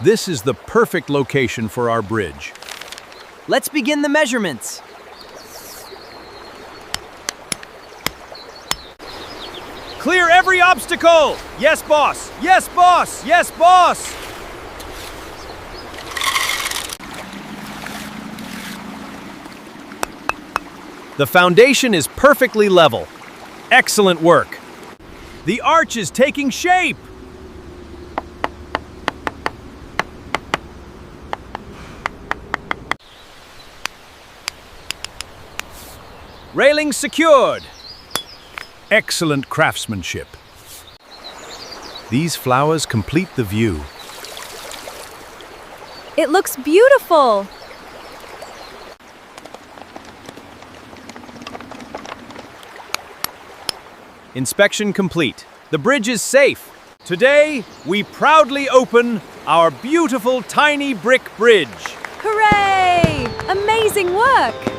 This is the perfect location for our bridge. Let's begin the measurements. Clear every obstacle! Yes, boss! Yes, boss! Yes, boss! The foundation is perfectly level. Excellent work. The arch is taking shape! Railings secured! Excellent craftsmanship. These flowers complete the view. It looks beautiful. Inspection complete. The bridge is safe. Today, we proudly open our beautiful tiny brick bridge. Hooray! Amazing work!